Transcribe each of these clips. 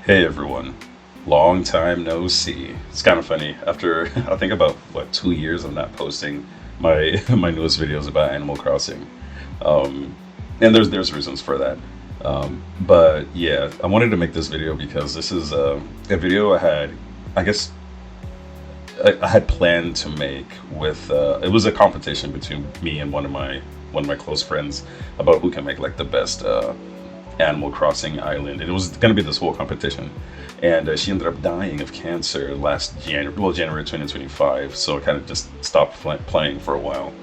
Hey everyone, long time no see. It's kind of funny. After I think about what 2 years of not posting my my newest videos about Animal Crossing, um, and there's reasons for that. But yeah, I wanted to make this video because this is a video I guess I had planned to make with. It was a competition between me and one of my close friends about who can make like the best Animal Crossing island. And it was going to be this whole competition. And she ended up dying of cancer last January 2025. So I kind of just stopped playing for a while.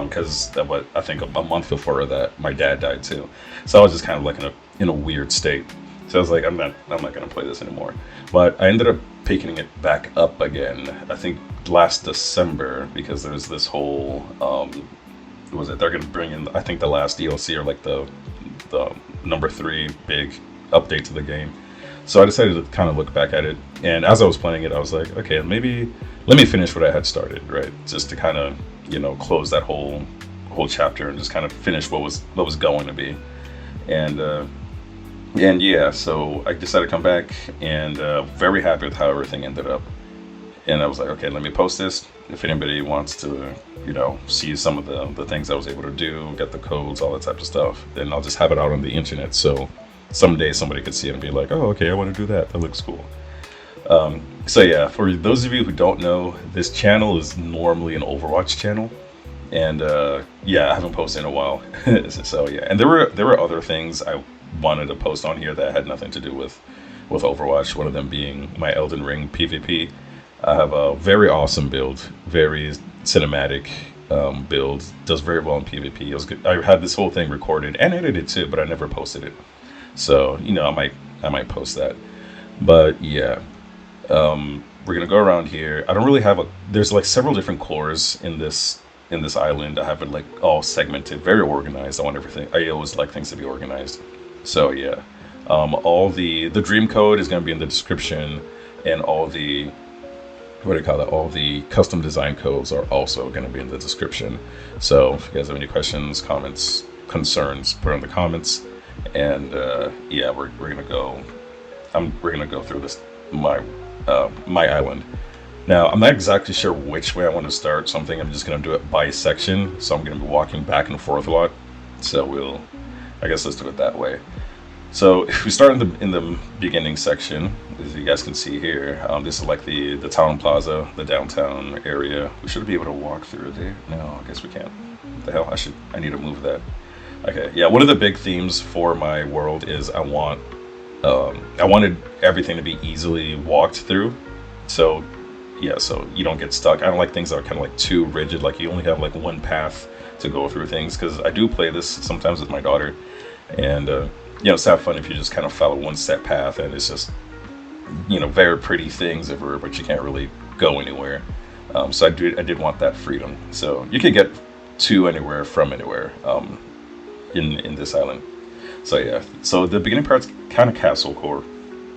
Because what I think a month before that, my dad died too. So I was just kind of like in a weird state. So I was like, I'm not gonna play this anymore. But I ended up picking it back up again. I think last December because there's this whole what was it? They're gonna bring in I think the last DLC or like the number three big update to the game. So I decided to kind of look back at it, and as I was playing it, I was like, okay, maybe let me finish what I had started, right? Just to kind of close that whole chapter and just kind of finish what was going to be, and yeah, so I decided to come back and very happy with how everything ended up. And I was like, okay, let me post this. If anybody wants to, see some of the things I was able to do, get the codes, all that type of stuff, then I'll just have it out on the internet. So someday somebody could see it and be like, oh, okay, I want to do that. That looks cool. So yeah, for those of you who don't know, this channel is normally an Overwatch channel. And yeah, I haven't posted in a while. So yeah, and there were other things I wanted to post on here that had nothing to do with Overwatch. One of them being my Elden Ring PvP. I have a very awesome build, very cinematic build. Does very well in PvP. It was good. I had this whole thing recorded and edited too, but I never posted it. So I might post that. But yeah, we're gonna go around here. I don't really have a. There's like several different cores in this island. I have it like all segmented, very organized. I want everything. I always like things to be organized. So yeah, all the dream code is gonna be in the description, and all the what do you call it? All the custom design codes are also going to be in the description. So if you guys have any questions, comments, concerns, put it in the comments. And yeah, we're gonna go. We're gonna go through this my island. Now I'm not exactly sure which way I want to start. So I'm just gonna do it by section. So I'm gonna be walking back and forth a lot. So I guess let's do it that way. So if we start in the beginning section, as you guys can see here, this is like the town plaza, the downtown area. We should be able to walk through there. No, I guess we can't. What the hell? I need to move that. Okay, yeah. One of the big themes for my world is I wanted everything to be easily walked through. So yeah, so you don't get stuck. I don't like things that are kind of like too rigid. Like you only have like one path to go through things. Because I do play this sometimes with my daughter, and it's not fun if you just kind of follow one set path and it's just very pretty things everywhere, but you can't really go anywhere. So I did want that freedom. So you can get to anywhere from anywhere in this island. So yeah, so the beginning part's kind of castle core,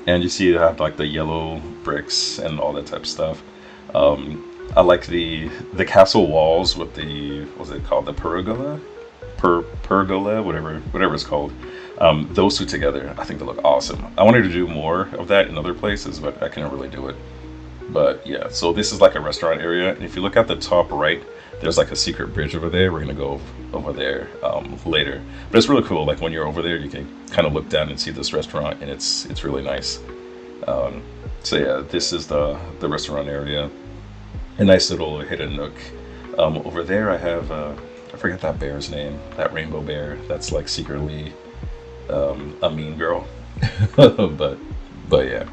and you see you have like the yellow bricks and all that type of stuff. I like the castle walls with the what's it called, the pergola, pergola, whatever it's called. Those two together, I think they look awesome. I wanted to do more of that in other places, but I couldn't really do it. But yeah, so this is like a restaurant area, and if you look at the top right, there's like a secret bridge over there. We're gonna go over there later, but it's really cool. Like when you're over there, you can kind of look down and see this restaurant, and it's really nice. So yeah, this is the restaurant area, a nice little hidden nook. Over there, I have I forget that bear's name, that rainbow bear. That's like secretly a mean girl, but yeah.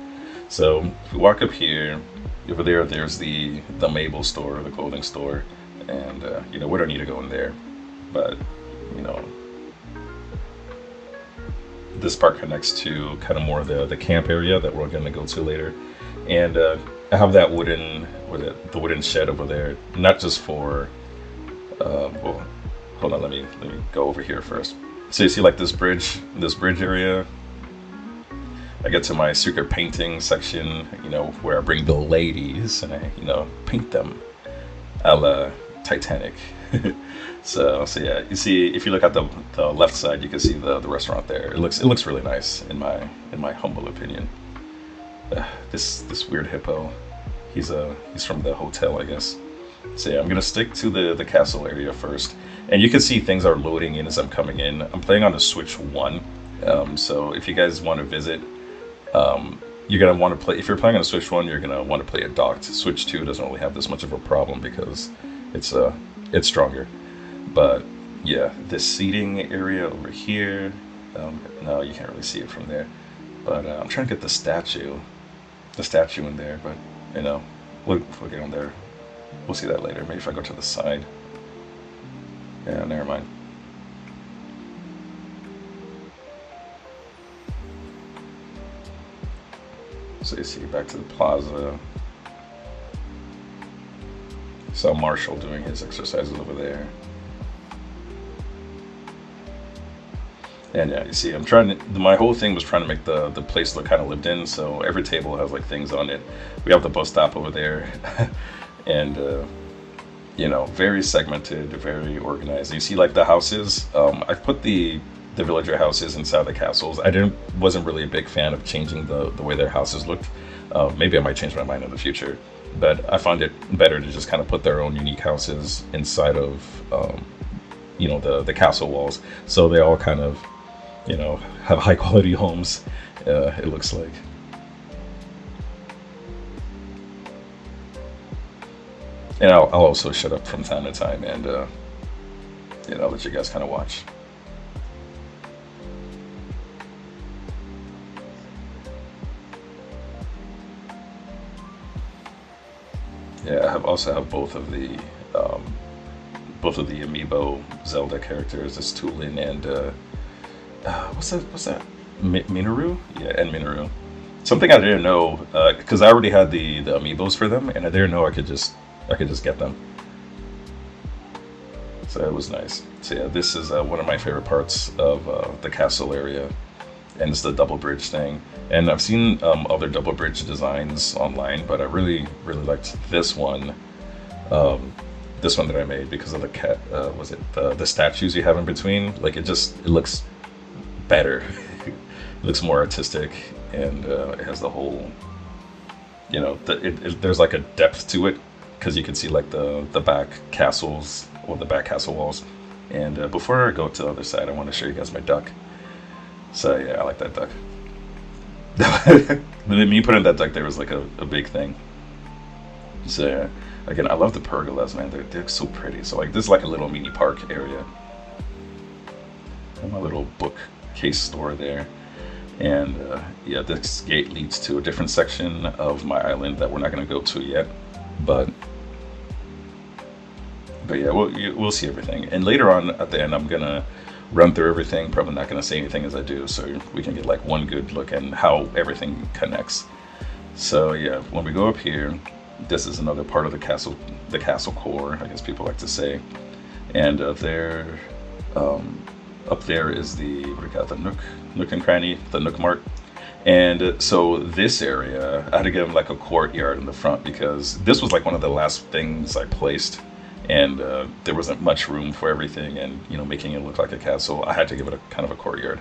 So if we walk up here, over there, there's the Mabel store, the clothing store, and we don't need to go in there, but you know, this part connects to kind of more the camp area that we're going to go to later, and I have that the wooden shed over there, not just for well, hold on, let me go over here first. So you see like this bridge area. I get to my secret painting section, where I bring the ladies and I, paint them a la Titanic. So yeah, you see, if you look at the left side, you can see the restaurant there. It looks really nice in my humble opinion. This weird hippo. He's from the hotel, I guess. So yeah, I'm gonna stick to the castle area first, and you can see things are loading in as I'm coming in. I'm playing on the Switch One, so if you guys want to visit, you're gonna want to play. If you're playing on the Switch One, you're gonna want to play it docked. Switch Two doesn't really have this much of a problem because it's it's stronger. But yeah, this seating area over here. No, you can't really see it from there. But I'm trying to get the statue in there. But you know, we'll get on there. We'll see that later. Maybe if I go to the side. Yeah, never mind. So you see, back to the plaza. Saw Marshall doing his exercises over there. And yeah, you see, I'm trying to. My whole thing was trying to make the place look kind of lived in. So every table has like things on it. We have the bus stop over there, and you know, very segmented, very organized. You see, like the houses. I've put the villager houses inside the castles. I didn't wasn't really a big fan of changing the way their houses looked. Maybe I might change my mind in the future, but I find it better to just kind of put their own unique houses inside of you know, the castle walls, so they all kind of, you know, have high quality homes. It looks like. And I'll also shut up from time to time and you know, let you guys kind of watch. Yeah, I have also have um, both of the amiibo Zelda characters. It's Tulin and what's that? Minoru? Yeah, and Minoru. Something I didn't know because I already had the amiibos for them, and I didn't know I could just get them. So it was nice. So yeah, this is one of my favorite parts of the castle area, and it's the double bridge thing. And I've seen other double bridge designs online, but I really liked um, this one that I made because of the cat. Was it the statues you have in between? Like it looks better. It looks more artistic, and it has the whole, you know, there's like a depth to it because you can see like the back castles or the back castle walls. And before I go to the other side, I want to show you guys my duck. So yeah, I like that duck. Me putting that duck there was like a big thing. So yeah, again, I love the pergolas, man. They're so pretty. So like this is like a little mini park area. And my little bookcase store there. And yeah, this gate leads to a different section of my island that we're not going to go to yet. But yeah, we'll see everything. And later on at the end, I'm gonna run through everything. Probably not gonna say anything as I do, so we can get like one good look at how everything connects. So yeah, when we go up here, this is another part of the castle core, I guess people like to say. And there, up there is the what do you got? The nook and cranny, the Nook Mart. And so this area, I had to give them like a courtyard in the front because this was like one of the last things I placed, and there wasn't much room for everything, and you know, making it look like a castle, I had to give it a kind of a courtyard.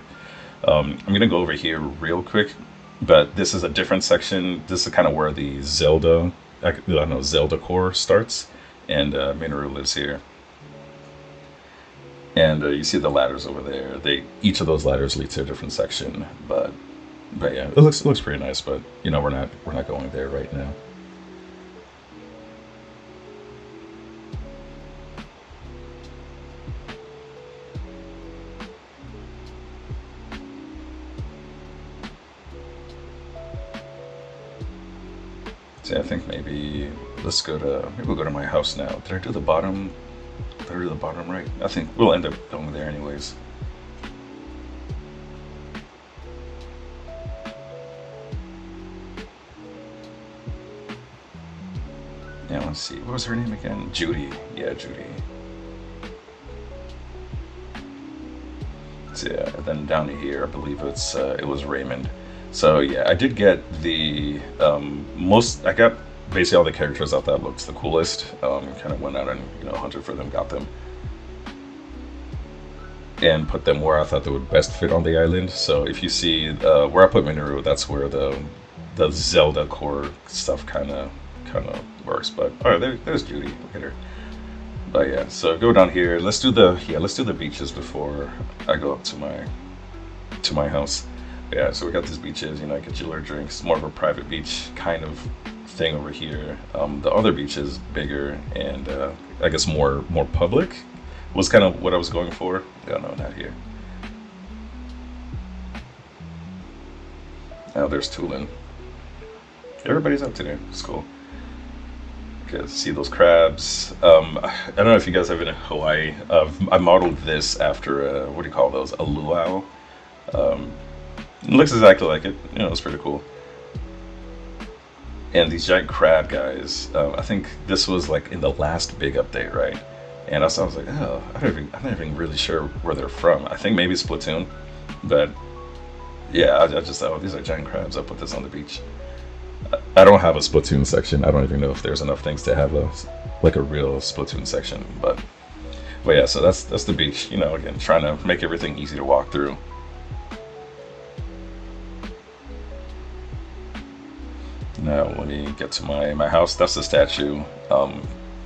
I'm gonna go over here real quick, but this is a different section. This is kind of where the I don't know, Zelda core starts, and Minoru lives here. And you see the ladders over there. Each of those ladders lead to a different section, but yeah, it looks pretty nice. But you know, we're not going there right now. So I think maybe we'll go to my house now. Did I do the bottom? Did I do the bottom right? I think we'll end up going there anyways. Yeah, let's see. What was her name again? Judy. Yeah, Judy. So yeah, and then down here, I believe it was Raymond. So yeah, I did get the most. I got basically all the characters I thought looked the coolest. Kind of went out and hunted for them, got them, and put them where I thought they would best fit on the island. So if you see where I put Minoru, that's where the Zelda core stuff kind of works. But all right, there's Judy. Look at her. But yeah, so go down here. Let's do the beaches before I go up to my house. Yeah, so we got these beaches. Get your little drinks. More of a private beach kind of thing over here. The other beach is bigger and I guess more public. Was kind of what I was going for. Yeah, no, not here. Now there's Tulin. Everybody's up today. It's cool. Okay, see those crabs. I don't know if you guys have been in Hawaii. I modeled this after what do you call those? A luau. It looks exactly like it. It's pretty cool. And these giant crab guys. I think this was like in the last big update, right? And I was like, oh, I'm not even really sure where they're from. I think maybe Splatoon, but yeah, I just thought, oh, these are giant crabs. I'll put this on the beach. I don't have a Splatoon section. I don't even know if there's enough things to have a real Splatoon section. But yeah, so that's the beach. Again, trying to make everything easy to walk through. Now let me get to my house. That's the statue.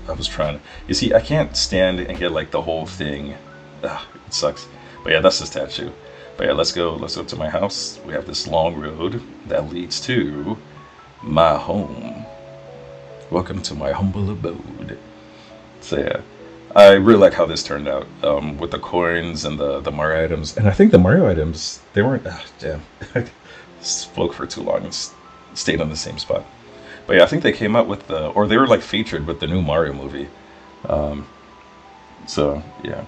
I was trying to. You see, I can't stand and get like the whole thing. It sucks. But yeah, that's the statue. But yeah, let's go to my house. We have this long road that leads to my home. Welcome to my humble abode. So yeah, I really like how this turned out with the coins and the Mario items. And I think the Mario items, they weren't. Damn, I spoke for too long and stayed on the same spot. But yeah, I think they came out with or they were like featured with the new Mario movie. So yeah.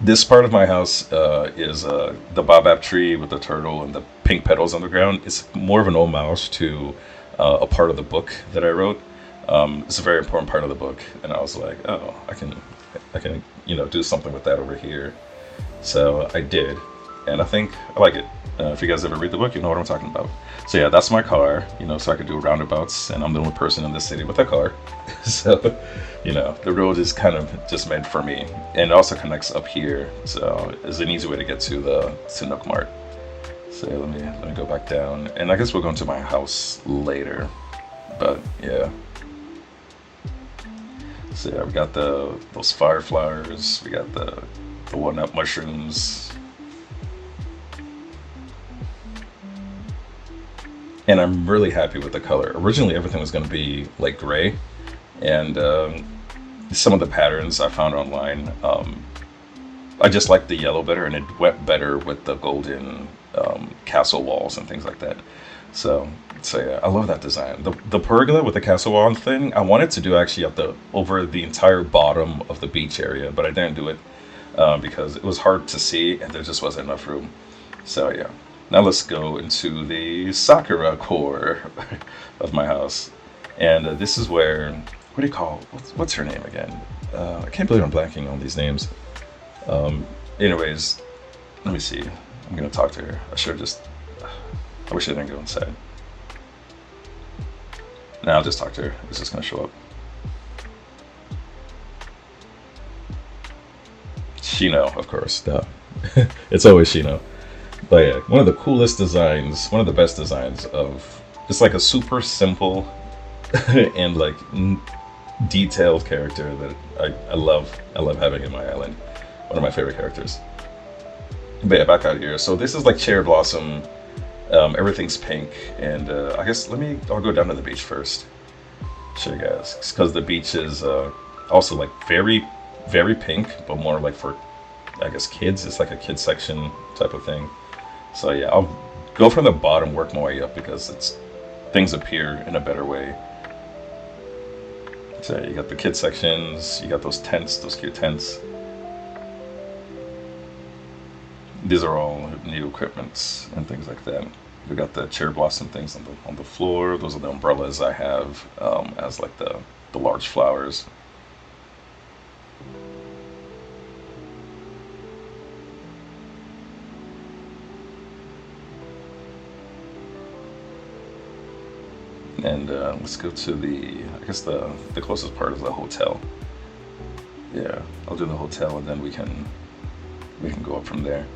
This part of my house is the baobab tree with the turtle and the pink petals on the ground. It's more of an homage to a part of the book that I wrote. It's a very important part of the book, and I was like, oh, I can do something with that over here. So I did, and I think I like it. If you guys ever read the book, you know what I'm talking about. So yeah, that's my car. So I could do roundabouts, and I'm the only person in this city with a car. So the road is kind of just meant for me, and it also connects up here, so it's an easy way to get to Nook Mart. So let me go back down, and I guess we'll go into my house later. But yeah. So yeah, we got those fire flowers. We got the walnut mushrooms. And I'm really happy with the color. Originally, everything was going to be like gray, and some of the patterns I found online, I just liked the yellow better, and it went better with the golden castle walls and things like that. So yeah, I love that design. The pergola with the castle wall thing, I wanted to do actually over the entire bottom of the beach area, but I didn't do it because it was hard to see, and there just wasn't enough room. So yeah. Now let's go into the Sakura core of my house. And this is where, what do you call, what's her name again? I can't believe I'm blanking on these names. Anyways, let me see. I'm going to talk to her. I wish I didn't go inside. Now I'll just talk to her. It's just going to show up. Shino, of course. Duh. It's always Shino. But yeah, one of the coolest designs, one of the best designs of, it's like a super simple and like detailed character that I love having in my island. One of my favorite characters. But yeah, back out here. So this is like cherry blossom. Everything's pink, and I guess I'll go down to the beach first. Show you guys, because the beach is also like very, very pink, but more like for, I guess, kids. It's like a kids section type of thing. So yeah, I'll go from the bottom, work my way up, because things appear in a better way. So you got the kids sections, you got those tents, those cute tents. These are all new equipments and things like that. We got the cherry blossom things on the floor. Those are the umbrellas I have as like the large flowers. And let's go to I guess the closest part is the hotel. Yeah, I'll do the hotel, and then we can go up from there.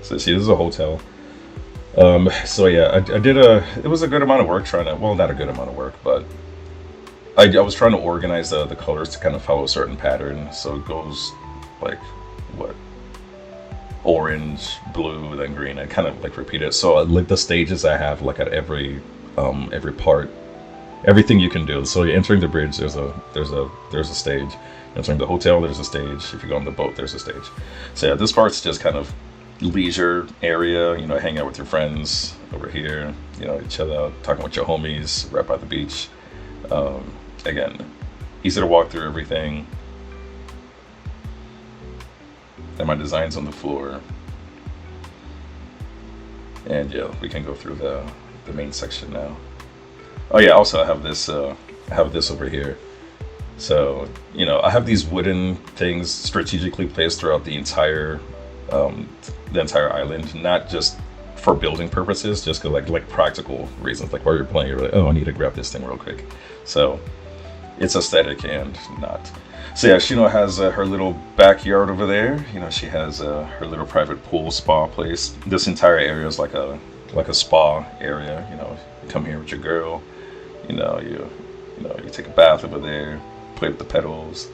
So see, this is a hotel. So yeah, I did a. It was a good amount of work trying to. Well, not a good amount of work, but I was trying to organize the colors to kind of follow a certain pattern. So it goes like what orange, blue, then green, and kind of like repeat it. So like the stages I have like at every part, everything you can do. So you're entering the bridge, there's a stage. Entering the hotel, there's a stage. If you go on the boat, there's a stage. So yeah, this part's just kind of leisure area. You know, hang out with your friends over here. You know, chill out, talking with your homies right by the beach. Um, Again, easy to walk through everything. And my designs on the floor. And yeah, we can go through the main section now. Oh yeah, also I have this over here. So, you know, I have these wooden things strategically placed throughout um, the entire island, not just for building purposes, just 'cause, like practical reasons. Like while you're playing, you're like, oh, I need to grab this thing real quick. So it's aesthetic and not. So yeah, Shino has her little backyard over there. You know, she has her little private pool spa place. This entire area is like a spa area. You know, you come here with your girl. You know, you take a bath over there, play with the pedals.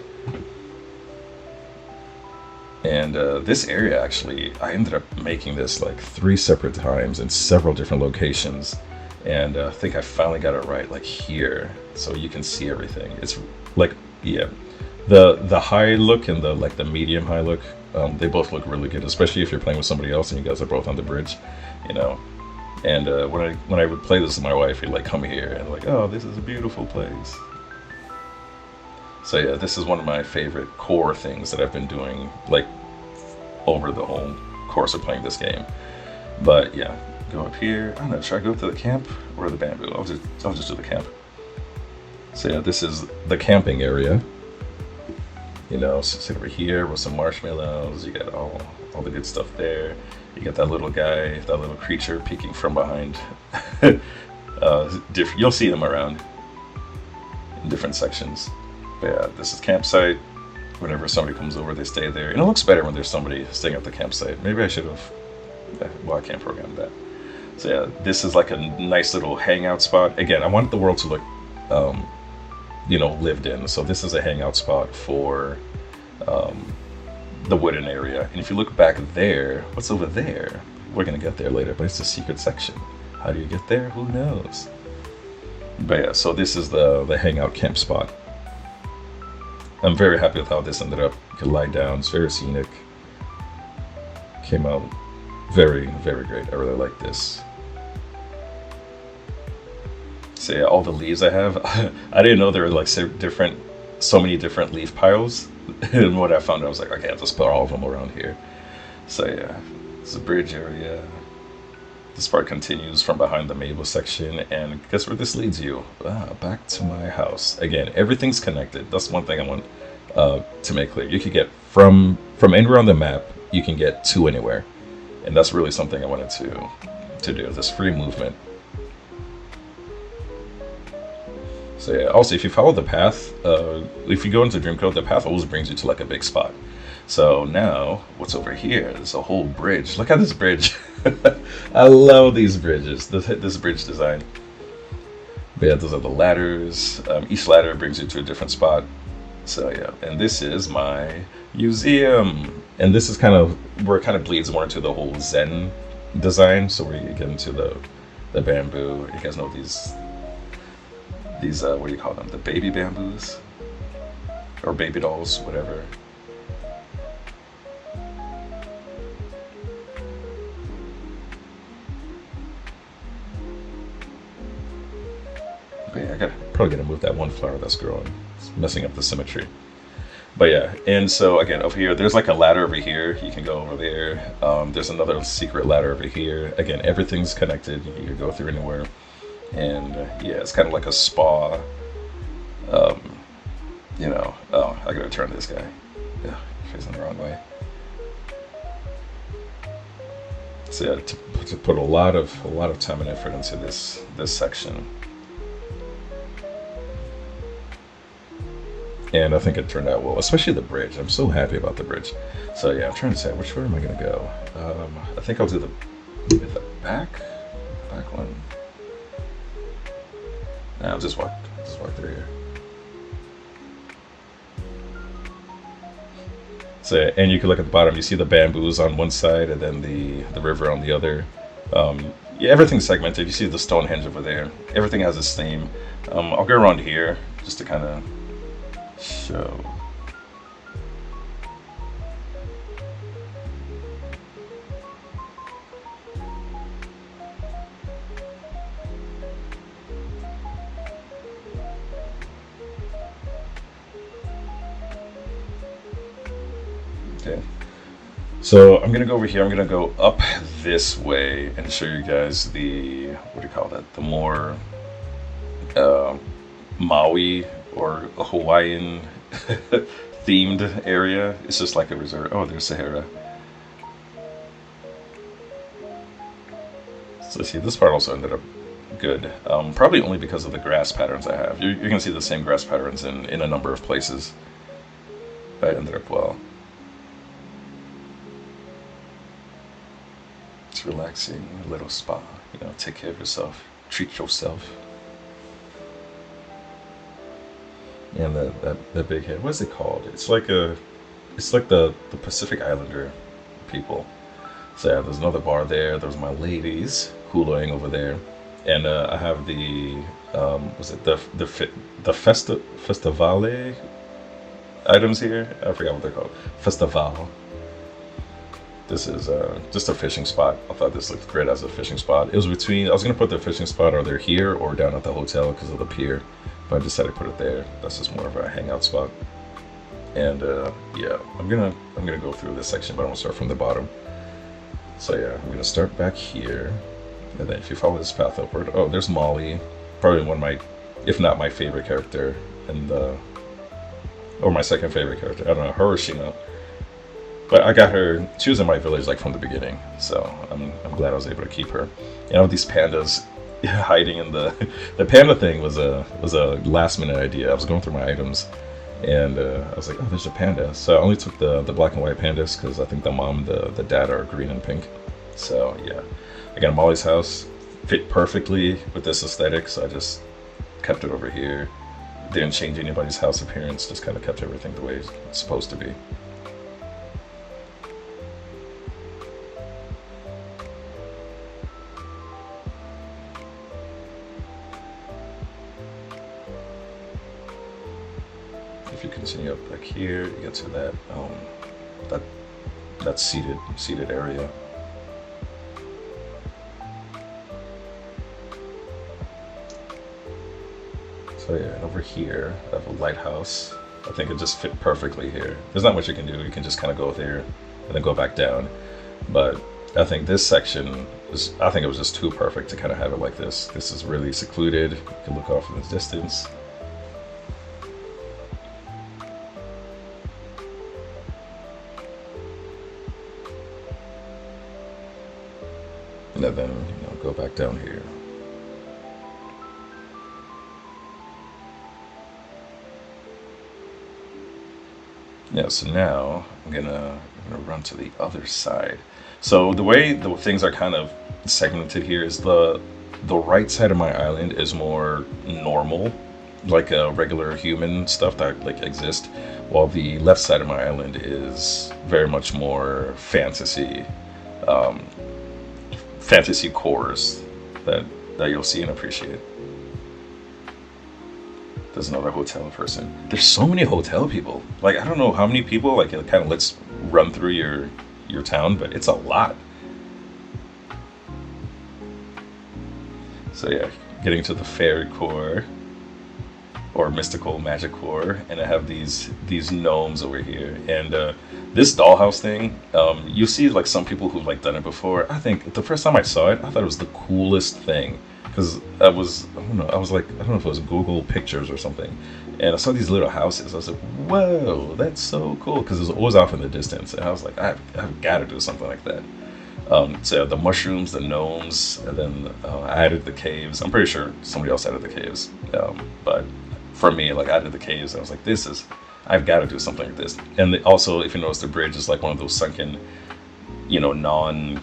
And this area actually, I ended up making this like three separate times in several different locations, and I think I finally got it right, like here, so you can see everything. It's like, yeah, the high look and the like the medium high look, they both look really good, especially if you're playing with somebody else and you guys are both on the bridge, you know. And when I would play this with my wife, we'd like come here and like, oh, this is a beautiful place. So yeah, this is one of my favorite core things that I've been doing, like over the whole course of playing this game. But yeah, go up here. I don't know, should I go to the camp or the bamboo? I'll just do the camp. So yeah, this is the camping area. You know, so sit over here with some marshmallows. You got all the good stuff there. You got that little guy, that little creature peeking from behind. You'll see them around in different sections. But yeah, this is campsite. Whenever somebody comes over, they stay there. And it looks better when there's somebody staying at the campsite. Maybe I should have. Well, I can't program that. So yeah, this is like a nice little hangout spot. Again, I want the world to look, um, you know, lived in. So this is a hangout spot for um, the wooden area. And if you look back there, what's over there? We're gonna get there later, but it's a secret section. How do you get there? Who knows? But yeah, so this is the hangout camp spot. I'm very happy with how this ended up. You can lie down. It's very scenic. Came out very, very great. I really like this. So yeah, all the leaves I have. I didn't know there were like so many different leaf piles. And what I found, I was like, okay, I have to put all of them around here. So yeah, it's a bridge area. This part continues from behind the Mabel section, and guess where this leads you? Back to my house. Again, everything's connected. That's one thing I want to make clear. You could get from anywhere on the map, you can get to anywhere, and that's really something I wanted to do. This free movement. So yeah. Also, if you follow the path, if you go into Dreamcoat, the path always brings you to like a big spot. So now, what's over here? There's a whole bridge. Look at this bridge. I love these bridges. This bridge design. But yeah, those are the ladders. Each ladder brings you to a different spot. So yeah, and this is my museum. And this is kind of where it kind of bleeds more into the whole Zen design. So we get into the bamboo. You guys know these what do you call them? The baby bamboos or baby dolls, whatever. Yeah, probably gonna move that one flower that's growing. It's messing up the symmetry. But yeah, and so again, over here, there's like a ladder over here. You can go over there. There's another secret ladder over here. Again, everything's connected. You can go through anywhere. And yeah, it's kind of like a spa. Um, you know, oh, I gotta turn this guy. Yeah, facing the wrong way. So yeah, to put a lot of time and effort into this section. And I think it turned out well, especially the bridge. I'm so happy about the bridge. So yeah, I'm trying to decide which way am I gonna go. I think I'll do With the back one. Nah, I'll just walk through here. So, and you can look at the bottom. You see the bamboos on one side, and then the river on the other. Yeah, everything's segmented. You see the Stonehenge over there. Everything has its theme. I'll go around here just to kind of show. Okay. So I'm gonna go over here. I'm gonna go up this way and show you guys the, what do you call that? The more uh, Maui or Hawaiian themed area. It's just like a resort. Oh, there's Sahara. So see, this part also ended up good. Probably only because of the grass patterns I have. You're gonna see the same grass patterns in a number of places. But it ended up well. It's relaxing, a little spa. Take care of yourself, treat yourself. And that big head, what's it called? It's like the Pacific Islander people. So yeah, there's another bar there. There's my ladies huluing over there, and I have the was it the festivale items here? I forgot what they're called. Festival. This is just a fishing spot. I thought this looked great as a fishing spot. It was between, I was gonna put the fishing spot either here or down at the hotel because of the pier, but I decided to put it there. That's just more of a hangout spot. And yeah, I'm gonna go through this section, but I'm gonna start from the bottom. So yeah, I'm gonna start back here, and then if you follow this path upward, oh, there's Molly, probably one of my, if not my favorite character, and or my second favorite character. I don't know, her or Shino. But I got her. She was in my village like from the beginning, so I'm glad I was able to keep her. These pandas hiding in the panda thing was a last minute idea. I was going through my items, and I was like, oh, there's a panda. So I only took the black and white pandas because I think the mom, the dad are green and pink. So yeah, again, Molly's house fit perfectly with this aesthetic, so I just kept it over here. Didn't change anybody's house appearance. Just kind of kept everything the way it's supposed to be. If you continue up back here, you get to that that seated area. So yeah, and over here I have a lighthouse. I think it just fit perfectly here. There's not much you can do. You can just kind of go there and then go back down. But I think this section I think it was just too perfect to kind of have it like this. This is really secluded. You can look off in the distance. And then go back down here. Yeah, so now I'm gonna run to the other side. So the way the things are kind of segmented here is the right side of my island is more normal, like a regular human stuff that like exist, while the left side of my island is very much more fantasy, um, fantasy cores that you'll see and appreciate. There's another hotel person. There's so many hotel people. Like I don't know how many people like it kind of lets run through your town, but it's a lot. So yeah, getting to the fairy core or mystical magic core, and I have these gnomes over here, and this dollhouse thing. You see like some people who've like done it before. I think the first time I saw it, I thought it was the coolest thing. Because I don't know, I was like, I don't know if it was Google Pictures or something, and I saw these little houses. I was like, whoa, that's so cool, because it was always off in the distance, and I was like, I've got to do something like that. So the mushrooms, the gnomes, and then I added the caves. I'm pretty sure somebody else added the caves, but for me, like I added the caves. I was like, I've got to do something like this. And also, if you notice, the bridge is like one of those sunken, non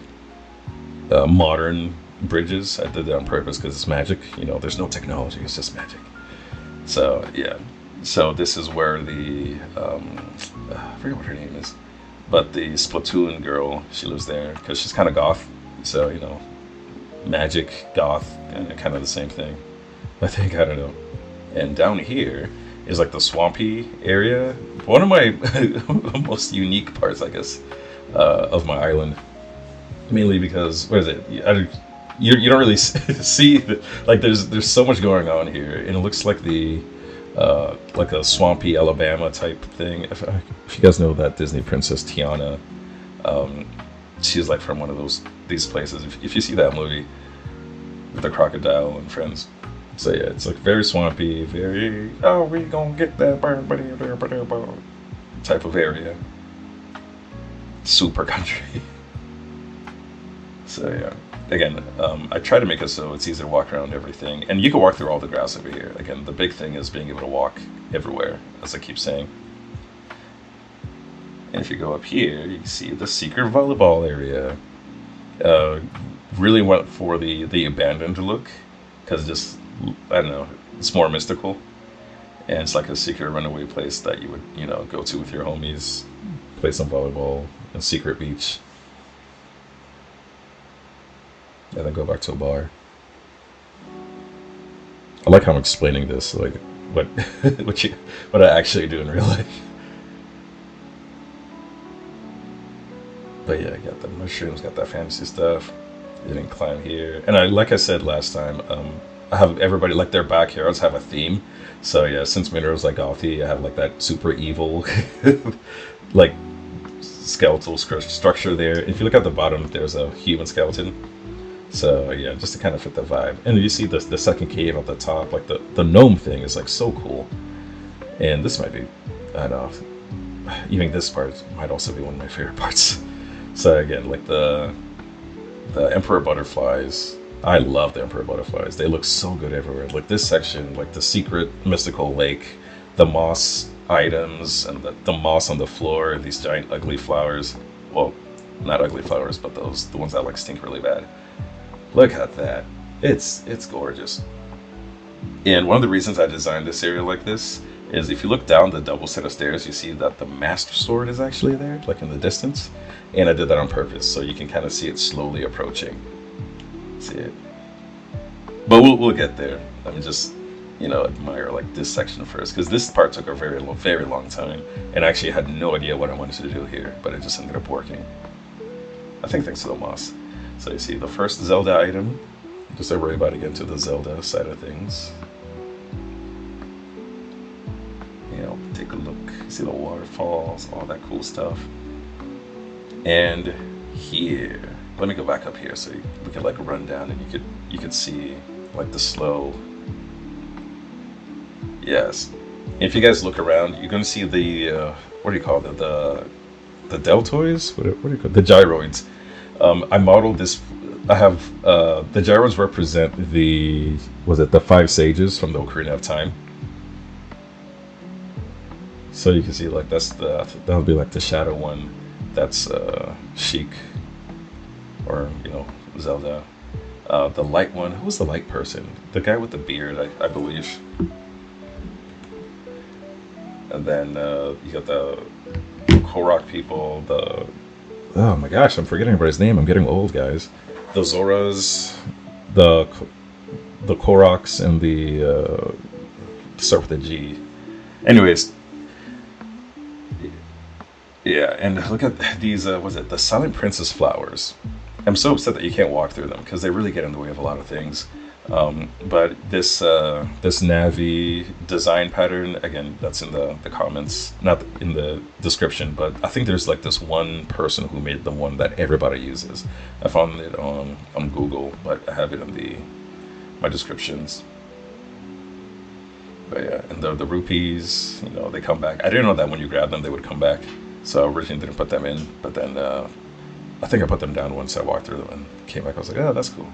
modern bridges. I did that on purpose because it's magic. You know, there's no technology; it's just magic. So yeah. So this is where the I forget what her name is, but the Splatoon girl, she lives there because she's kind of goth. So you know, magic, goth, kind of the same thing. I think I don't know. And down here is like the swampy area. One of my most unique parts, I guess, of my island. Mainly because what is it? You don't really see like there's so much going on here, and it looks like the like a swampy Alabama type thing. If you guys know that Disney princess Tiana, um, she's like from one of these places. If you see that movie with the crocodile and friends, so yeah, it's like very swampy, very oh we gonna get that type of area, super country. So yeah, again, I try to make it so it's easy to walk around everything, and you can walk through all the grass over here. Again, the big thing is being able to walk everywhere, as I keep saying. And if you go up here, you can see the secret volleyball area. Uh, Really went for the abandoned look, because just I don't know, it's more mystical, and it's like a secret runaway place that you would go to with your homies, play some volleyball, a secret beach, and then go back to a bar. I like how I'm explaining this, like what what I actually do in real life. But yeah, I got the mushrooms, got that fantasy stuff. You didn't climb here, and like I said last time, I have everybody like their backyards have a theme. So yeah, since Minero's like gothy, I have like that super evil, like skeletal structure there. If you look at the bottom, there's a human skeleton. So yeah, just to kind of fit the vibe. And you see the second cave at the top, like the gnome thing is like so cool. And this might be, I don't know, even this part might also be one of my favorite parts. So again, like the emperor butterflies. I love the emperor butterflies. They look so good everywhere. Like this section, like the secret mystical lake, the moss items, and the moss on the floor, these giant ugly flowers. Well, not ugly flowers, but the ones that like stink really bad. Look at that. It's gorgeous. And one of the reasons I designed this area like this is if you look down the double set of stairs, you see that the master sword is actually there, like in the distance. And I did that on purpose, so you can kind of see it slowly approaching. See it? But we'll get there. Let me just, admire like this section first, because this part took a very long time, and I actually had no idea what I wanted to do here, but it just ended up working. I think thanks to the moss. So you see the first Zelda item. Just everybody about to get into the Zelda side of things. Take a look. See the waterfalls, all that cool stuff. And here, let me go back up here so we could like run down, and you could see like the slow. Yes. If you guys look around, you're gonna see the what do you call it? The deltoids? What do you call it? The gyroids. I modeled this. I have the gyros represent the five sages from the Ocarina of Time. So you can see like that would be like the shadow one. That's Sheik, or Zelda. The light one. Who was the light person? The guy with the beard, I believe. And then you got the Korok people. Oh my gosh, I'm forgetting everybody's name. I'm getting old, guys. The Zoras, the Koroks, and the start with a G. Anyways, yeah, and look at these. The Silent Princess flowers? I'm so upset that you can't walk through them because they really get in the way of a lot of things. But this Navi design pattern, again, that's in the comments, not in the description, but I think there's like this one person who made the one that everybody uses. I found it on Google, but I have it in my descriptions. But yeah, and the rupees, they come back. I didn't know that when you grab them, they would come back. So I originally didn't put them in, but then I think I put them down once I walked through them and came back. I was like, oh, that's cool.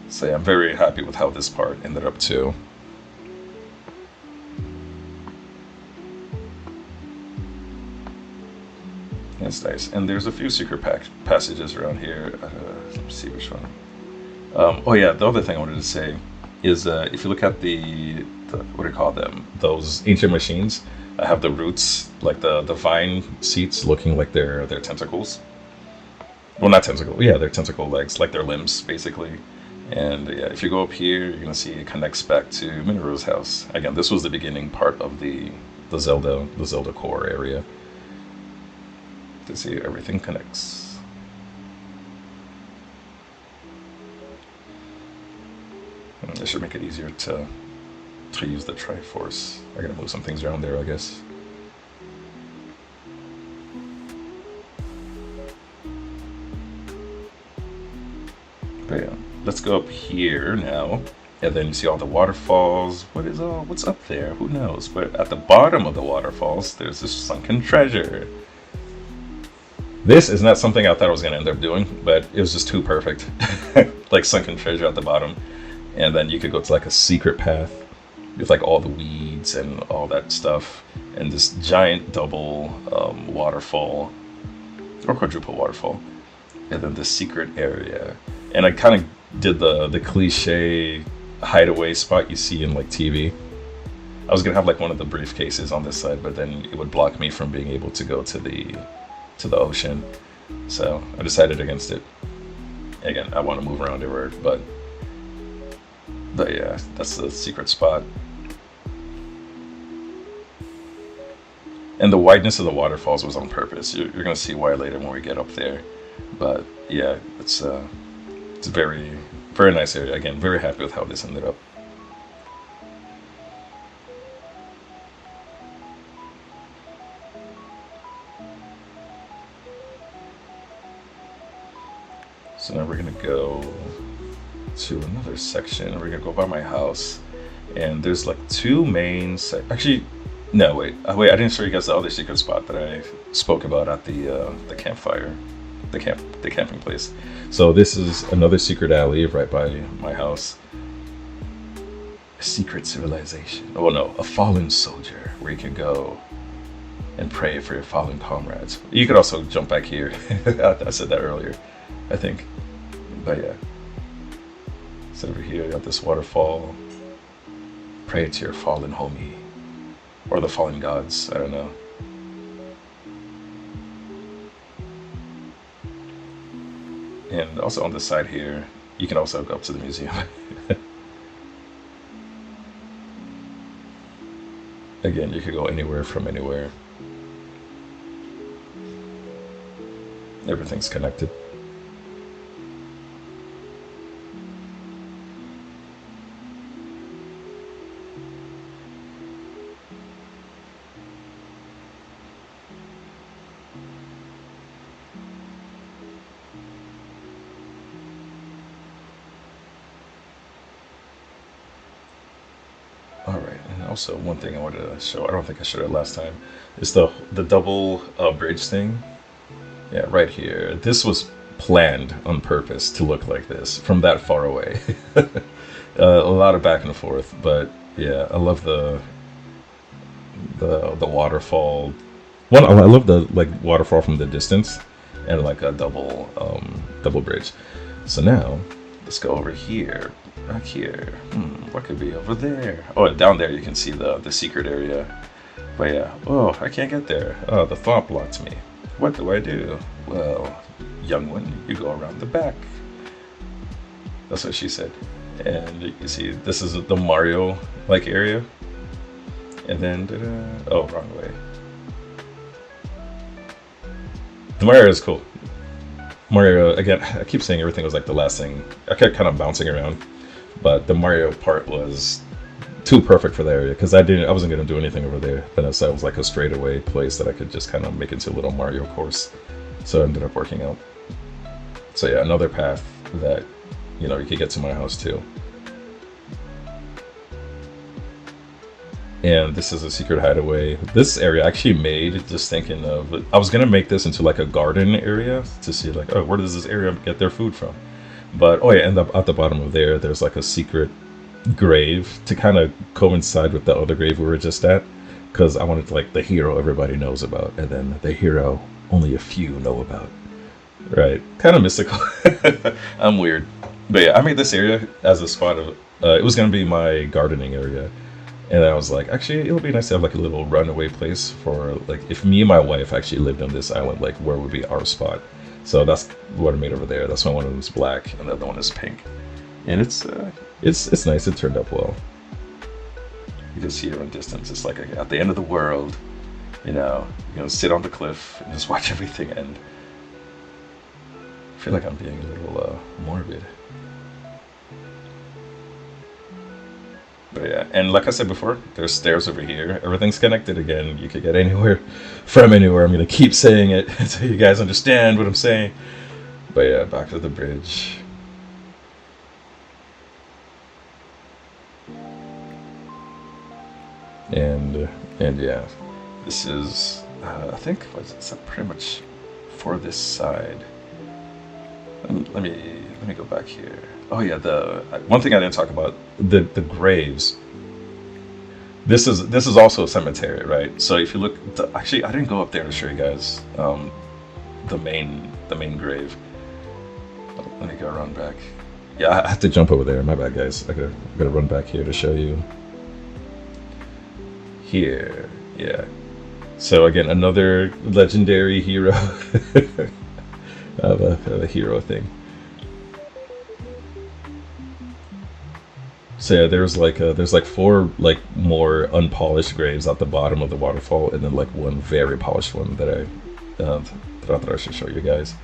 So yeah, I'm very happy with how this part ended up too. It's nice. And there's a few secret passages around here. Let's see which one. Oh yeah, the other thing I wanted to say is if you look at the what do you call them? Those ancient machines. I have the roots, like the vine seats, looking like their tentacles. Well, not tentacle. Yeah, they're tentacle legs, like their limbs, basically. And yeah, if you go up here, you're gonna see it connects back to Mineru's house. Again, this was the beginning part of the Zelda core area. To see everything connects. This should make it easier to use the Triforce. I gotta move some things around there, I guess. But yeah, let's go up here now. And then you see all the waterfalls. What's up there? Who knows? But at the bottom of the waterfalls, there's this sunken treasure. This is not something I thought I was gonna end up doing, but it was just too perfect. Like sunken treasure at the bottom. And then you could go to like a secret path with like all the weeds and all that stuff. And this giant double waterfall, or quadruple waterfall. And then the secret area. And I kind of did the cliche hideaway spot you see in like TV. I was gonna have like one of the briefcases on this side, but then it would block me from being able to go to the ocean. So I decided against it. Again, I want to move around everywhere, but yeah, that's the secret spot. And the wideness of the waterfalls was on purpose. You're gonna see why later when we get up there. But yeah, it's a very, very nice area. Again, very happy with how this ended up. So now we're gonna go to another section. We're gonna go by my house, and there's like two main. Actually, no, wait. Wait, I didn't show you guys the other secret spot that I spoke about at the campfire, the camping place. So this is another secret alley right by my house. A secret civilization. Oh no, a fallen soldier where you can go and pray for your fallen comrades. You could also jump back here. I said that earlier, I think. But yeah. So over here, you got this waterfall. Pray to your fallen homie. Or the fallen gods, I don't know. And also on the side here, you can also go up to the museum. Again, you could go anywhere from anywhere. Everything's connected. All right, and also one thing I wanted to show, I don't think I showed it last time, is the double bridge thing. Yeah, right here. This was planned on purpose to look like this from that far away. A lot of back and forth, but yeah, I love the waterfall. One, I love the like waterfall from the distance, and like a double bridge. So now let's go over here. Back here. What could be over there? Oh, down there you can see the secret area. But yeah, oh, I can't get there. Oh, the thought blocks me. What do I do? Well, young one, you go around the back. That's what she said. And you see, this is the Mario-like area. And then, oh, wrong way. The Mario is cool. Mario, again, I keep saying everything was like the last thing. I kept kind of bouncing around. But the Mario part was too perfect for the area because I wasn't gonna do anything over there. Then it was like a straightaway place that I could just kind of make into a little Mario course. So it ended up working out. So yeah, another path that you could get to my house too. And this is a secret hideaway. This area I actually made just thinking of. I was gonna make this into like a garden area to see like, oh, where does this area get their food from? But oh yeah, and at the bottom of there's like a secret grave to kind of coincide with the other grave we were just at, because I wanted like the hero everybody knows about, and then the hero only a few know about. Right, kind of mystical. I'm weird, but yeah, I made this area as a spot of. It was gonna be my gardening area, and I was like, actually, it would be nice to have like a little runaway place for like if me and my wife actually lived on this island, like where would be our spot. So that's what I made over there. That's why one of them is black and the other one is pink, and it's nice. It turned up well. You just see it in distance. It's like at the end of the world, sit on the cliff and just watch everything end. I feel like I'm being a little morbid. But yeah, and like I said before, there's stairs over here. Everything's connected again. You could get anywhere from anywhere. I'm going to keep saying it until you guys understand what I'm saying. But yeah, back to the bridge. And yeah, this is, I think, it's pretty much for this side. Let me go back here. Oh yeah, the one thing I didn't talk about, the graves. This is also a cemetery, right? So if you look, actually I didn't go up there to show you guys the main grave. Let me go run back. Yeah, I have to jump over there. My bad, guys. I gotta run back here to show you. Here, yeah. So again, another legendary hero. of a hero thing. So yeah, there's like four like more unpolished graves at the bottom of the waterfall, and then like one very polished one that I thought I should show you guys.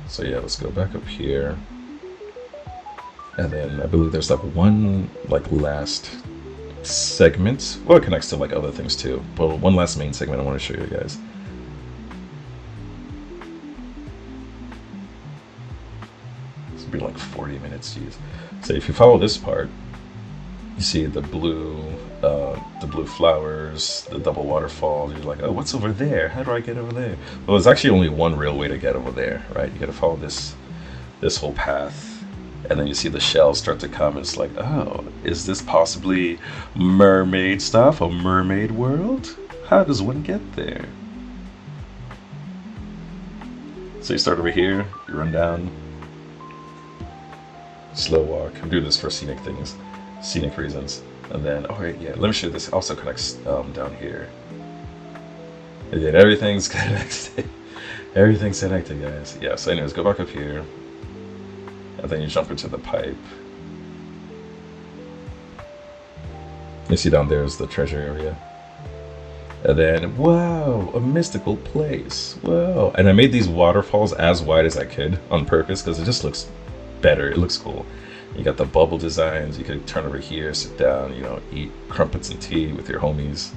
So yeah, let's go back up here, and then I believe there's like one like last segment. Well, it connects to like other things too, but one last main segment I want to show you guys. This will be like 40 minutes, geez. So if you follow this part, you see the blue flowers, the double waterfall. You're like, oh, what's over there? How do I get over there? Well, there's actually only one real way to get over there, right? You got to follow this whole path. And then you see the shells start to come, and it's like, oh, is this possibly mermaid stuff, a mermaid world? How does one get there? So you start over here, you run down, slow walk. I'm doing this for scenic reasons. And then, oh wait, yeah, let me show you this. It also connects down here. And then everything's connected. Everything's connected, guys. Yeah, so anyways, go back up here. And then you jump into the pipe. You see down there is the treasure area. And then, wow, a mystical place. Wow. And I made these waterfalls as wide as I could on purpose because it just looks better. It looks cool. You got the bubble designs. You could turn over here, sit down, eat crumpets and tea with your homies.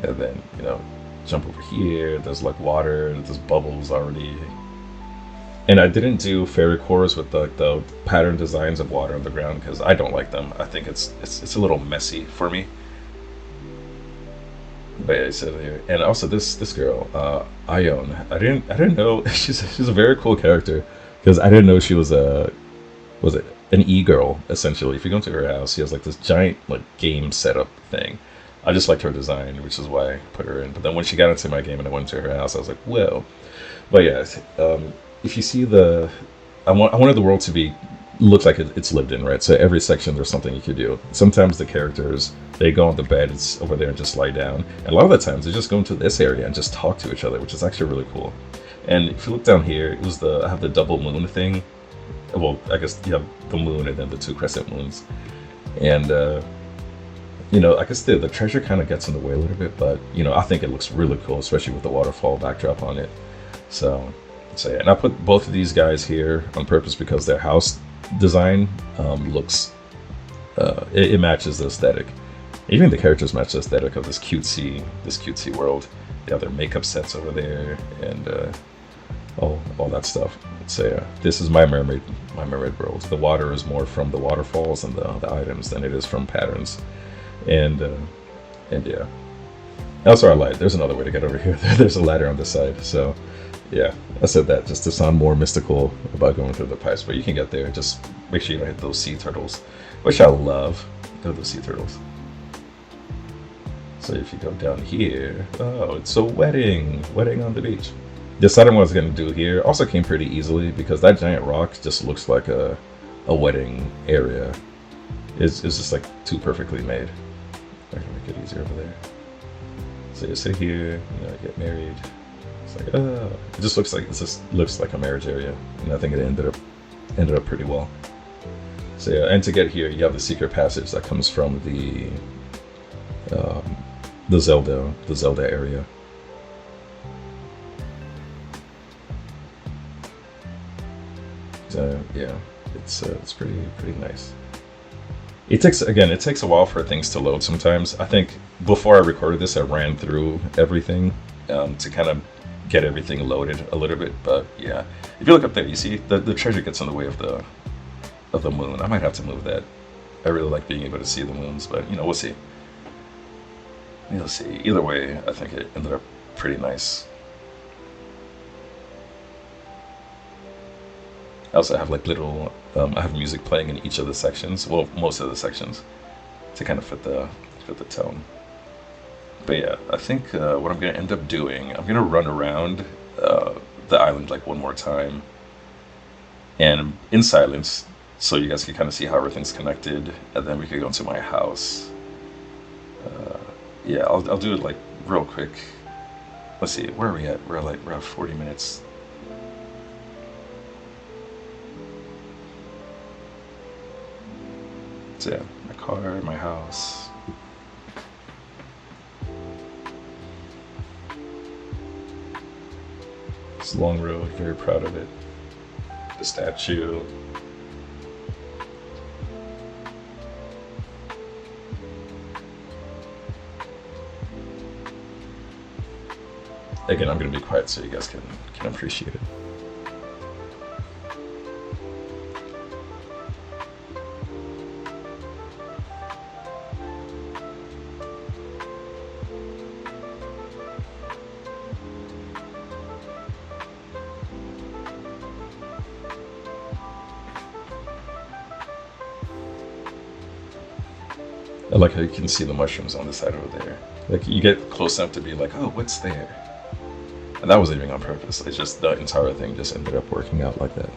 And then, jump over here. There's like water and there's bubbles already. And I didn't do fairy cores with the pattern designs of water on the ground because I don't like them. I think it's a little messy for me. But yeah, I said here, and also this girl, Ione. I didn't know she's a very cool character because I didn't know she was an e-girl essentially. If you go into her house, she has like this giant like game setup thing. I just liked her design, which is why I put her in. But then when she got into my game and I went to her house, I was like, whoa. But yeah. If you see I wanted the world to look like it's lived in, right? So every section there's something you could do. Sometimes the characters, they go on the bed, it's over there and just lie down. And a lot of the times they just go into this area and just talk to each other, which is actually really cool. And if you look down here, I have the double moon thing. Well, I guess you have the moon and then the two crescent moons. And I guess the treasure kind of gets in the way a little bit, but I think it looks really cool, especially with the waterfall backdrop on it. So yeah, and I put both of these guys here on purpose because their house design looks, it matches the aesthetic. Even the characters match the aesthetic of this cutesy world. They have their makeup sets over there and all that stuff. So yeah, this is my mermaid world. The water is more from the waterfalls and the items than it is from patterns. And yeah. Also, I lied. There's another way to get over here. There's a ladder on this side. So yeah, I said that just to sound more mystical about going through the pipes, but you can get there. Just make sure you don't hit those sea turtles, which I love. of the sea turtles. So if you go down here, oh, it's a wedding. Wedding on the beach. Decided what I was going to do here also came pretty easily because that giant rock just looks like a wedding area. It's just like too perfectly made. I can make it easier over there. So you sit here, you know, get married. It's like, oh, it just looks like a marriage area, and I think it ended up pretty well. So yeah, and to get here, you have the secret passage that comes from the Zelda area. So yeah, it's pretty nice. It takes a while for things to load sometimes. I think before I recorded this, I ran through everything to kind of get everything loaded a little bit. But yeah, if you look up there, you see the treasure gets in the way of the moon. I might have to move that. I really like being able to see the moons, but you know, we'll see. You'll see. Either way, I think it ended up pretty nice. I also have like little, I have music playing in each of the sections, well, most of the sections, to kind of fit the tone. But yeah, I think what I'm gonna end up doing, I'm gonna run around the island like one more time, and in silence, so you guys can kind of see how everything's connected, and then we could go into my house. Yeah, I'll do it like real quick. Let's see, where are we at? We're at 40 minutes. So yeah, my car, my house. It's a long road, very proud of it. The statue. Again, I'm gonna be quiet so you guys can appreciate it. I like how you can see the mushrooms on the side over there. Like you get close enough to be like, oh, what's there? And that wasn't even on purpose. It's just the entire thing just ended up working out like that.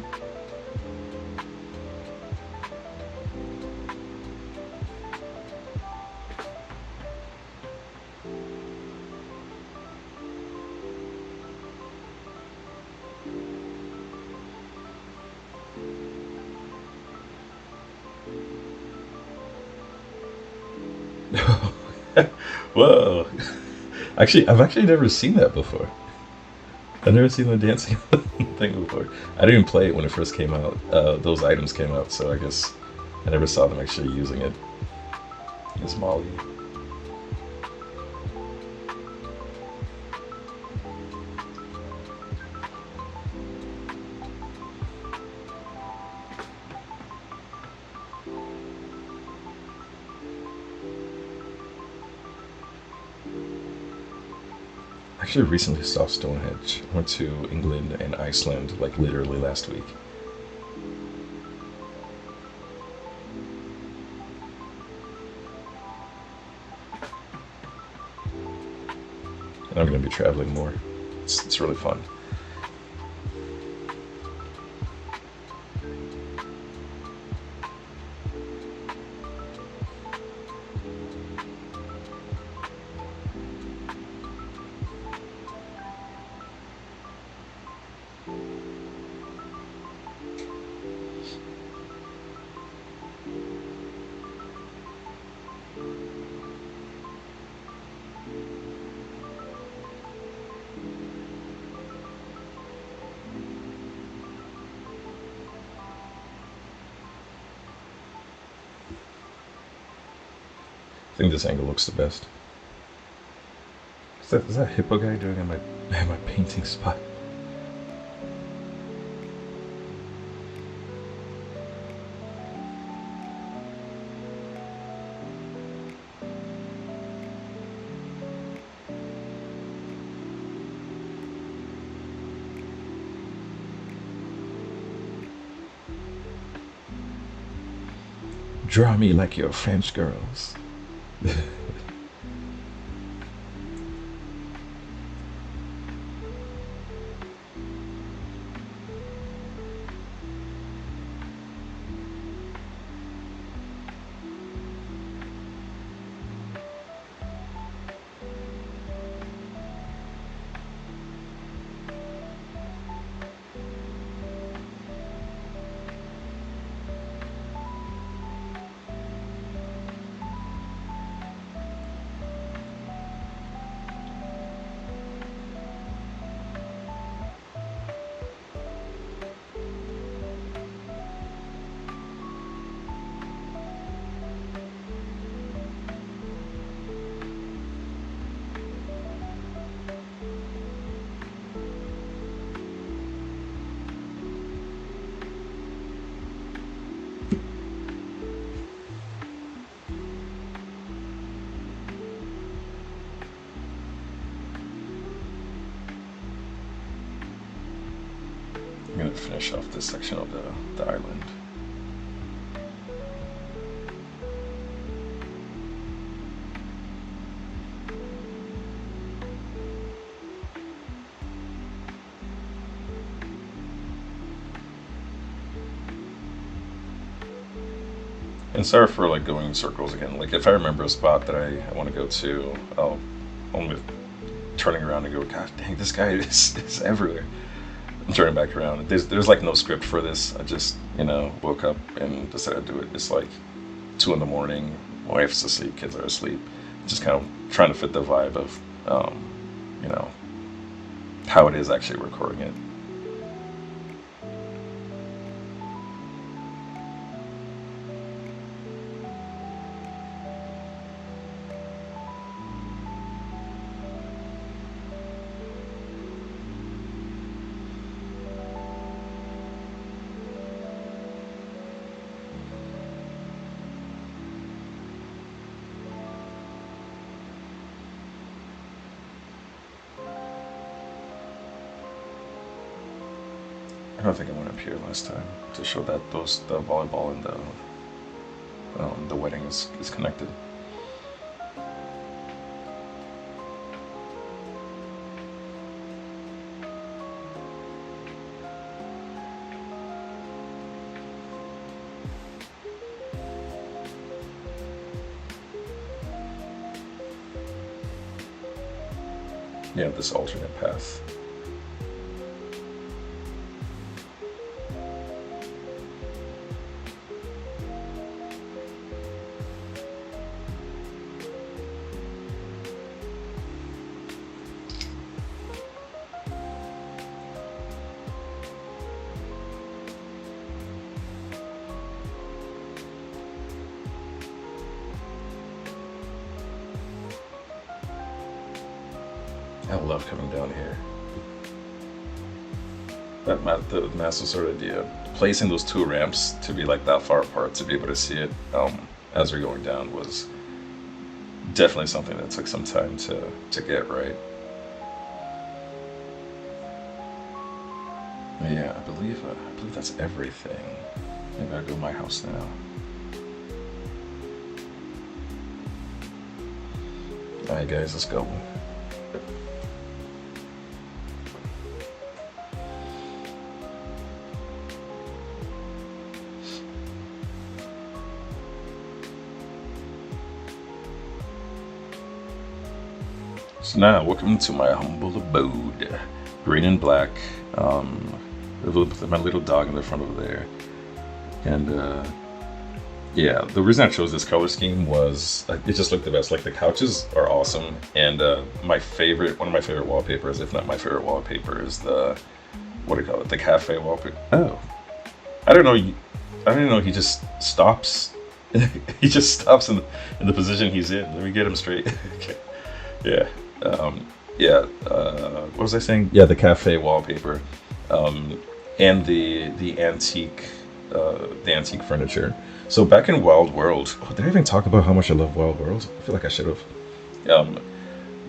Whoa. I've actually never seen that before. I've never seen the dancing thing before. I didn't play it when it first came out. Those items came out, so I guess I never saw them actually using it. It's Molly. Actually recently saw Stonehenge. I went to England and Iceland like literally last week. And I'm going to be traveling more. It's really fun. I think this angle looks the best. Is that hippo guy doing at my painting spot? Draw me like your French girls. I'm gonna finish off this section of the island. And sorry for like going in circles again. Like if I remember a spot that I want to go to, I'll only turning around and go, God dang, this guy is everywhere. I'm turning back around. There's like no script for this. I just, woke up and decided to do it. It's like 2 in the morning. My wife's asleep, kids are asleep. Just kind of trying to fit the vibe of, how it is actually recording it. I don't think I went up here last time to show that the volleyball and the wedding is connected. Yeah, this alternate path. I love coming down here. The massive sort of idea, placing those 2 ramps to be like that far apart to be able to see it as we're going down was definitely something that took some time to get right. But yeah, I believe that's everything. Maybe I'll go to my house now. All right, guys, let's go. So now, welcome to my humble abode. Green and black. With my little dog in the front over there. And yeah, the reason I chose this color scheme was it just looked the best. Like the couches are awesome, and one of my favorite wallpapers, if not my favorite wallpaper, is the the cafe wallpaper. Oh, I don't know. I don't know. He just stops. He just stops in the position he's in. Let me get him straight. Okay. Yeah. What was I saying? Yeah, the cafe wallpaper, and the antique furniture. So back in Wild World, did I even talk about how much I love Wild World? I feel like I should have.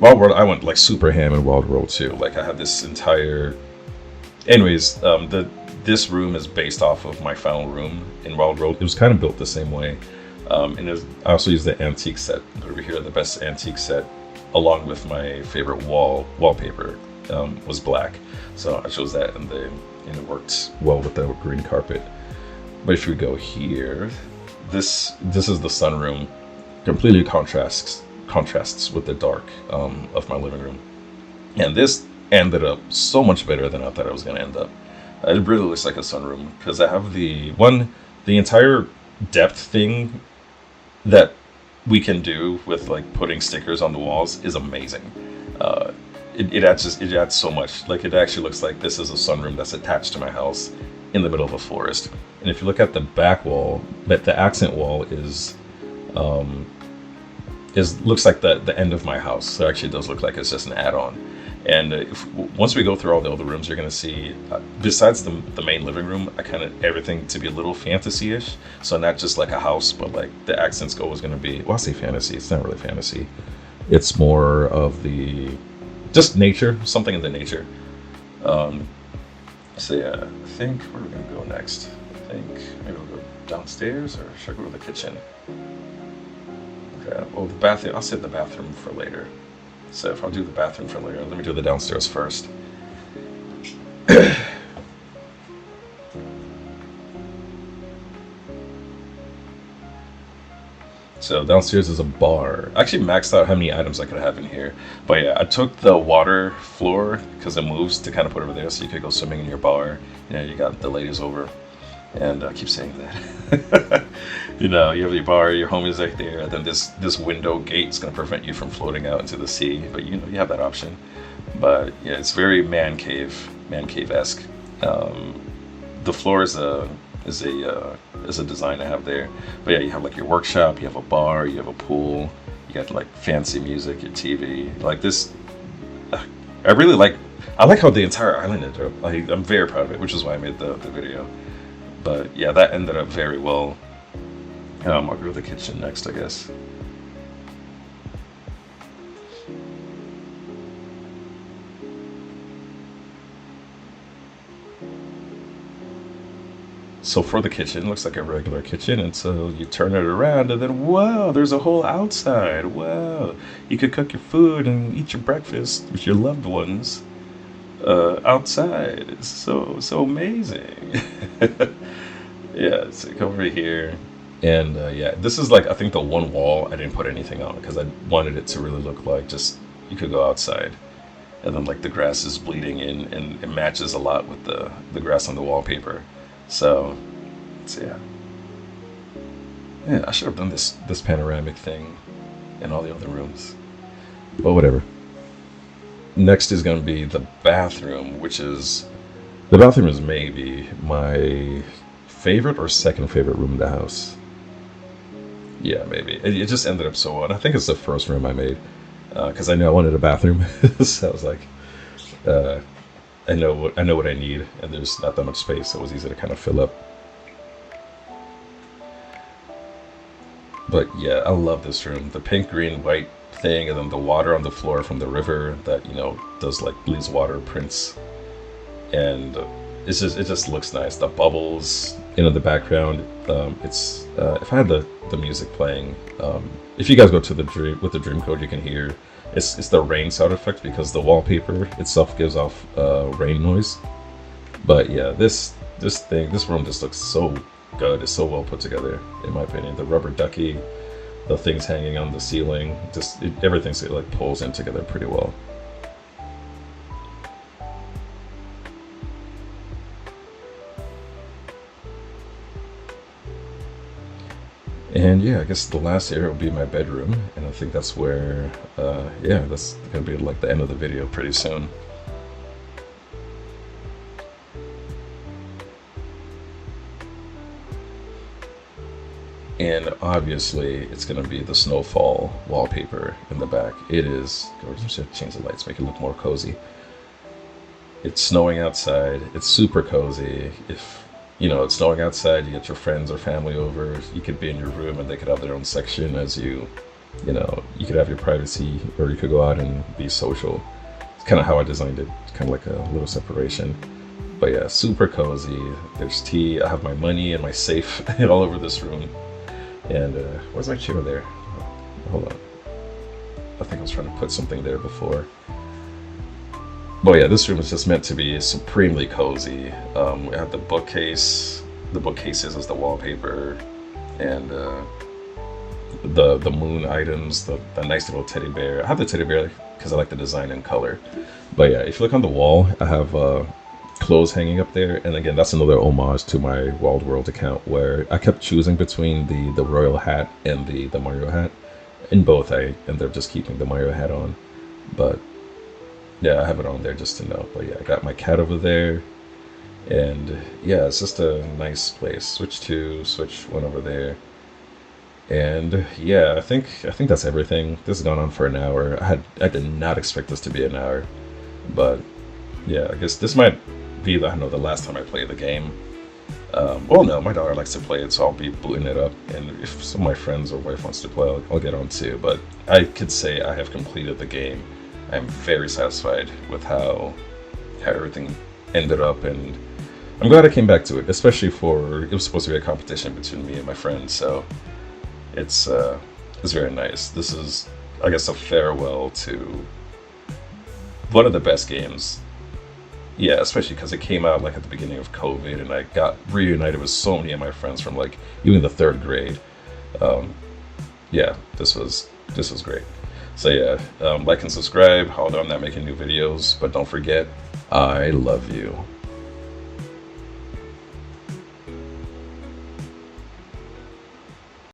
Wild World, I went like super ham in Wild World too. Like I had this entire. Anyways, this room is based off of my final room in Wild World. It was kind of built the same way. I also use the antique set over here. The best antique set, along with my favorite wallpaper, was black. So I chose that, and it worked well with the green carpet. But if we go here, this is the sunroom. Completely contrasts with the dark of my living room, and this ended up so much better than I thought it was going to end up. It really looks like a sunroom because I have the entire depth thing that we can do with like putting stickers on the walls is amazing. It adds so much. Like it actually looks like this is a sunroom that's attached to my house in the middle of a forest. And if you look at the back wall, that the accent wall looks like the end of my house. So it actually does look like it's just an add-on. And once we go through all the other rooms, you're going to see, besides the main living room, I kind of everything to be a little fantasy-ish. So not just like a house, but like the accents go is going to be, well, I say fantasy. It's not really fantasy. It's more of the just nature, something in the nature. So yeah, I think where are we going to go next? I think maybe we'll go downstairs, or should I go to the kitchen? Okay. Oh, the bathroom. I'll save the bathroom for later. So if I'll do the bathroom for later, let me do the downstairs first. So downstairs is a bar. I actually maxed out how many items I could have in here. But yeah, I took the water floor because it moves to kind of put over there so you could go swimming in your bar. You know, you got the ladies over. And I keep saying that. You know, you have your bar, your home is right there, and then this window gate is going to prevent you from floating out into the sea. But you know, you have that option. But yeah, it's very man cave-esque. The floor is a design I have there. But yeah, you have like your workshop, you have a bar, you have a pool, you got like fancy music, your TV. Like this, I like how the entire island ended up. I'm very proud of it, which is why I made the video. But yeah, that ended up very well. I'll go to the kitchen next, I guess. So for the kitchen, it looks like a regular kitchen until you turn it around, and then whoa, there's a whole outside. Wow, you could cook your food and eat your breakfast with your loved ones outside. It's so amazing. Yeah, it's like over here. And yeah, this is like I think the one wall I didn't put anything on because I wanted it to really look like just you could go outside, and then like the grass is bleeding in, and it matches a lot with the grass on the wallpaper. So yeah, I should have done this panoramic thing in all the other rooms, but whatever. Next is going to be the bathroom, the bathroom is maybe my favorite or second favorite room in the house. Yeah, maybe. It just ended up so well. And I think it's the first room I made because I knew I wanted a bathroom. So I was like, I know what I need, and there's not that much space, so it was easy to kind of fill up. But yeah, I love this room. The pink, green, white thing, and then the water on the floor from the river that does like leaves water prints, and it just looks nice. The bubbles in the background. It's if I had the music playing, if you guys go to the dream code, you can hear it's the rain sound effect because the wallpaper itself gives off rain noise. But yeah, this room just looks so good. It's so well put together, in my opinion. The rubber ducky, the things hanging on the ceiling, everything like pulls in together pretty well. And yeah, I guess the last area will be my bedroom, and I think that's where, that's gonna be like the end of the video pretty soon. And obviously, it's gonna be the snowfall wallpaper in the back. It is. Or just change the lights, make it look more cozy. It's snowing outside. It's super cozy. If it's snowing outside, you get your friends or family over, you could be in your room and they could have their own section as you could have your privacy, or you could go out and be social. It's kind of how I designed it, kind of like a little separation. But yeah, super cozy. There's tea. I have my money and my safe all over this room. And where's my chair there? Hold on. I think I was trying to put something there before. But yeah, this room is just meant to be supremely cozy. We have the bookcase. The bookcases as the wallpaper, and the moon items, the nice little teddy bear. I have the teddy bear because I like the design and color. But yeah, if you look on the wall, I have clothes hanging up there, and again, that's another homage to my Wild World account where I kept choosing between the royal hat and the Mario hat. In both, I ended up just keeping the Mario hat on, but yeah, I have it on there just to know. But yeah, I got my cat over there, and yeah, it's just a nice place. Switch one over there. And yeah, I think that's everything. This has gone on for an hour. I did not expect this to be an hour, but yeah, I guess this might be I don't know, the last time I play the game. Well, no, my daughter likes to play it, so I'll be booting it up. And if some of my friends or wife wants to play, I'll get on too. But I could say I have completed the game. I'm very satisfied with how everything ended up, and I'm glad I came back to it, especially for it was supposed to be a competition between me and my friends. So it's very nice. This is, I guess, a farewell to one of the best games. Yeah, especially because it came out like at the beginning of COVID, and I got reunited with so many of my friends from like even the third grade. Yeah, this was great. So yeah, like and subscribe. Hold on, I'm not making new videos, but don't forget, I love you.